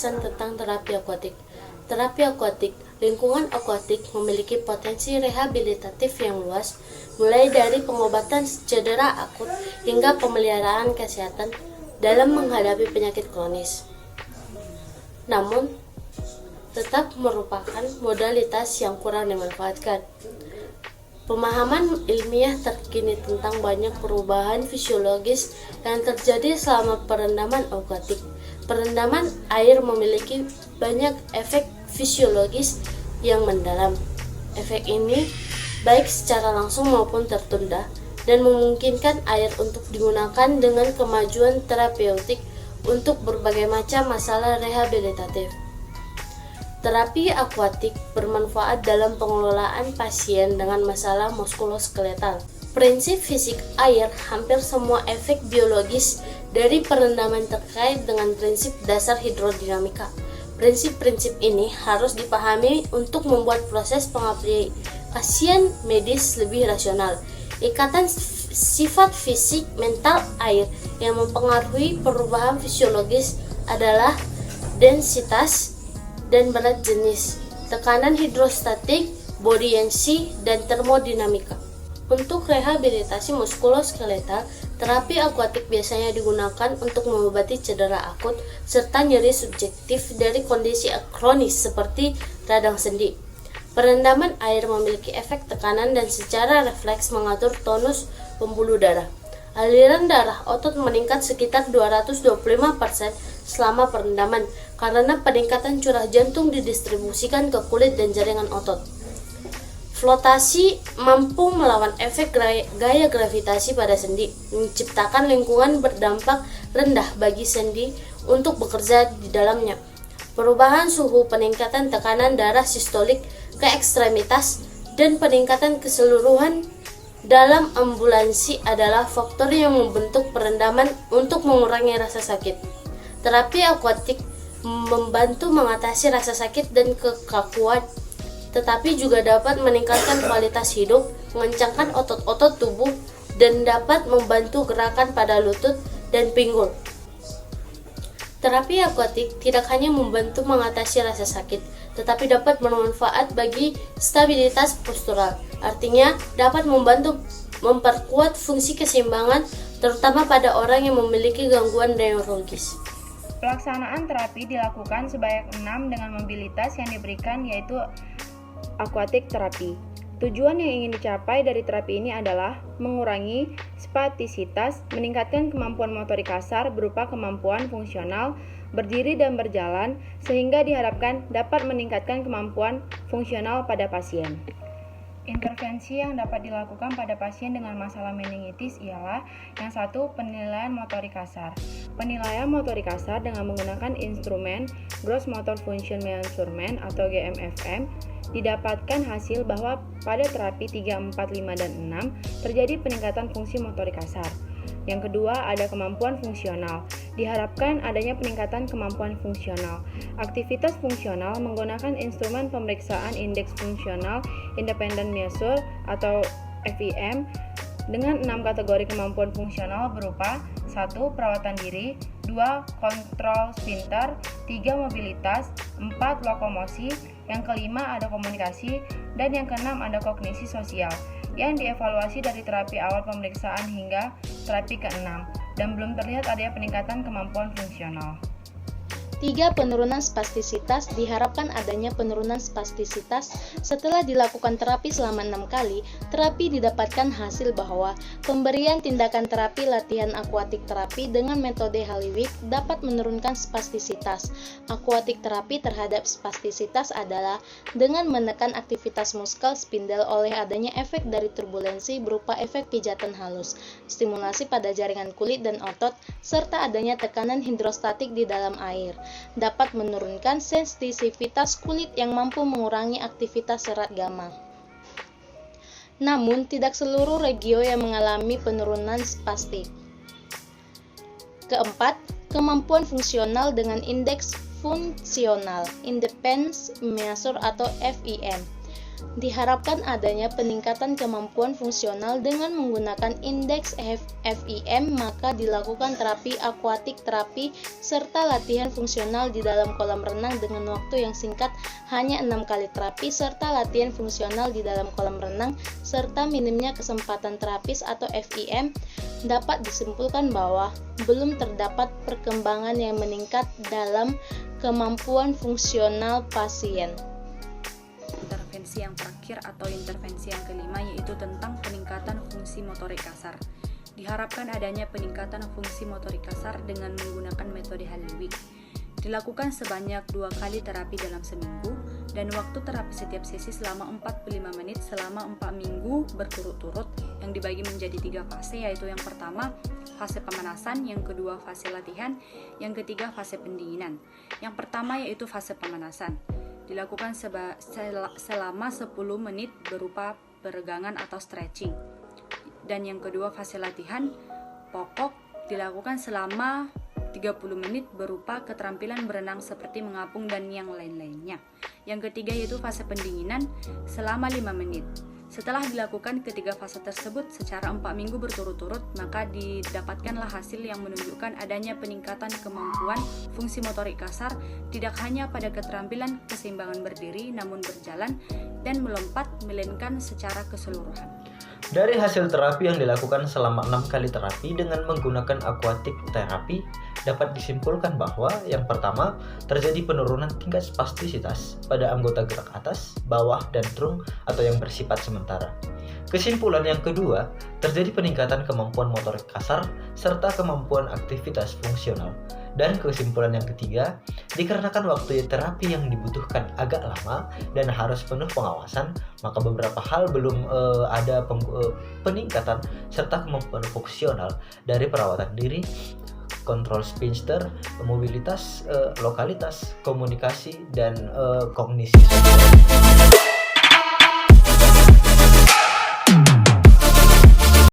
penjelasan tentang terapi akuatik. Terapi akuatik, lingkungan akuatik memiliki potensi rehabilitatif yang luas, mulai dari pengobatan cedera akut hingga pemeliharaan kesehatan dalam menghadapi penyakit kronis. Namun, tetap merupakan modalitas yang kurang dimanfaatkan. Pemahaman ilmiah terkini tentang banyak perubahan fisiologis yang terjadi selama perendaman akuatik. Perendaman air memiliki banyak efek fisiologis yang mendalam. Efek ini baik secara langsung maupun tertunda dan memungkinkan air untuk digunakan dengan kemajuan terapeutik untuk berbagai macam masalah rehabilitatif. Terapi akuatik bermanfaat dalam pengelolaan pasien dengan masalah muskuloskeletal. Prinsip fisik air, hampir semua efek biologis dari perendaman terkait dengan prinsip dasar hidrodinamika. Prinsip-prinsip ini harus dipahami untuk membuat proses pengaplikasian medis lebih rasional. Ikatan sifat fisik mental air yang mempengaruhi perubahan fisiologis adalah densitas dan berat jenis, tekanan hidrostatik, buoyancy, dan termodinamika. Untuk rehabilitasi muskuloskeletal, terapi akuatik biasanya digunakan untuk mengobati cedera akut serta nyeri subjektif dari kondisi kronis seperti radang sendi. Perendaman air memiliki efek tekanan dan secara refleks mengatur tonus pembuluh darah. Aliran darah otot meningkat sekitar 225% selama perendaman karena peningkatan curah jantung didistribusikan ke kulit dan jaringan otot. Flotasi mampu melawan efek gaya gravitasi pada sendi, menciptakan lingkungan berdampak rendah bagi sendi untuk bekerja di dalamnya. Perubahan suhu, peningkatan tekanan darah sistolik ke ekstremitas, dan peningkatan keseluruhan dalam ambulansi adalah faktor yang membentuk perendaman untuk mengurangi rasa sakit. Terapi akuatik membantu mengatasi rasa sakit dan kekakuan, tetapi juga dapat meningkatkan kualitas hidup, mengencangkan otot-otot tubuh, dan dapat membantu gerakan pada lutut dan pinggul. Terapi akuatik tidak hanya membantu mengatasi rasa sakit, tetapi dapat bermanfaat bagi stabilitas postural. Artinya, dapat membantu memperkuat fungsi keseimbangan, terutama pada orang yang memiliki gangguan neurologis. Pelaksanaan terapi dilakukan sebanyak 6 dengan mobilitas yang diberikan, yaitu aquatic terapi. Tujuan yang ingin dicapai dari terapi ini adalah mengurangi spastisitas, meningkatkan kemampuan motorik kasar berupa kemampuan fungsional, berdiri dan berjalan, sehingga diharapkan dapat meningkatkan kemampuan fungsional pada pasien. Intervensi yang dapat dilakukan pada pasien dengan masalah meningitis ialah yang satu, penilaian motorik kasar. Penilaian motorik kasar dengan menggunakan instrumen Gross Motor Function Measurement atau GMFM didapatkan hasil bahwa pada terapi 3, 4, 5, dan 6 terjadi peningkatan fungsi motorik kasar. Yang kedua, ada kemampuan fungsional. Diharapkan adanya peningkatan kemampuan fungsional. Aktivitas fungsional menggunakan instrumen pemeriksaan indeks fungsional independent measure atau FIM dengan 6 kategori kemampuan fungsional berupa 1. Perawatan diri, 2. Kontrol sphincter, 3. Mobilitas, 4. Lokomosi, yang kelima ada komunikasi, dan yang keenam ada kognisi sosial yang dievaluasi dari terapi awal pemeriksaan hingga terapi ke-6 dan belum terlihat adanya peningkatan kemampuan fungsional. 3. Penurunan spastisitas. Diharapkan adanya penurunan spastisitas setelah dilakukan terapi selama 6 kali. Terapi didapatkan hasil bahwa pemberian tindakan terapi latihan akuatik terapi dengan metode Halliwick dapat menurunkan spastisitas. Akuatik terapi terhadap spastisitas adalah dengan menekan aktivitas muskel spindel oleh adanya efek dari turbulensi berupa efek pijatan halus, stimulasi pada jaringan kulit dan otot, serta adanya tekanan hidrostatik di dalam air. Dapat menurunkan sensitivitas kulit yang mampu mengurangi aktivitas serat gamma. Namun, tidak seluruh regio yang mengalami penurunan spastik. Keempat, kemampuan fungsional dengan indeks fungsional Independence Measure atau FIM. Diharapkan adanya peningkatan kemampuan fungsional dengan menggunakan indeks FIM, maka dilakukan terapi akuatik terapi serta latihan fungsional di dalam kolam renang dengan waktu yang singkat hanya 6 kali terapi serta latihan fungsional di dalam kolam renang serta minimnya kesempatan terapis atau FIM, dapat disimpulkan bahwa belum terdapat perkembangan yang meningkat dalam kemampuan fungsional pasien. Intervensi yang terakhir atau intervensi yang kelima yaitu tentang peningkatan fungsi motorik kasar. Diharapkan adanya peningkatan fungsi motorik kasar dengan menggunakan metode Halliwig. Dilakukan sebanyak 2 kali terapi dalam seminggu dan waktu terapi setiap sesi selama 45 menit selama 4 minggu berturut-turut yang dibagi menjadi 3 fase, yaitu yang pertama fase pemanasan, yang kedua fase latihan, yang ketiga fase pendinginan. Yang pertama yaitu fase pemanasan. Dilakukan selama 10 menit berupa peregangan atau stretching. Dan yang kedua fase latihan pokok dilakukan selama 30 menit berupa keterampilan berenang seperti mengapung dan yang lain-lainnya. Yang ketiga yaitu fase pendinginan selama 5 menit. Setelah dilakukan ketiga fase tersebut secara 4 minggu berturut-turut, maka didapatkanlah hasil yang menunjukkan adanya peningkatan kemampuan fungsi motorik kasar tidak hanya pada keterampilan keseimbangan berdiri namun berjalan dan melompat, melainkan secara keseluruhan. Dari hasil terapi yang dilakukan selama 6 kali terapi dengan menggunakan aquatic terapi, dapat disimpulkan bahwa yang pertama, terjadi penurunan tingkat spastisitas pada anggota gerak atas, bawah, dan trung atau yang bersifat sementara. Kesimpulan yang kedua, terjadi peningkatan kemampuan motorik kasar serta kemampuan aktivitas fungsional. Dan kesimpulan yang ketiga, dikarenakan waktu terapi yang dibutuhkan agak lama dan harus penuh pengawasan, maka beberapa hal belum ada peningkatan serta kemampuan fungsional dari perawatan diri, kontrol sphincter, mobilitas, lokalitas, komunikasi, dan kognisi.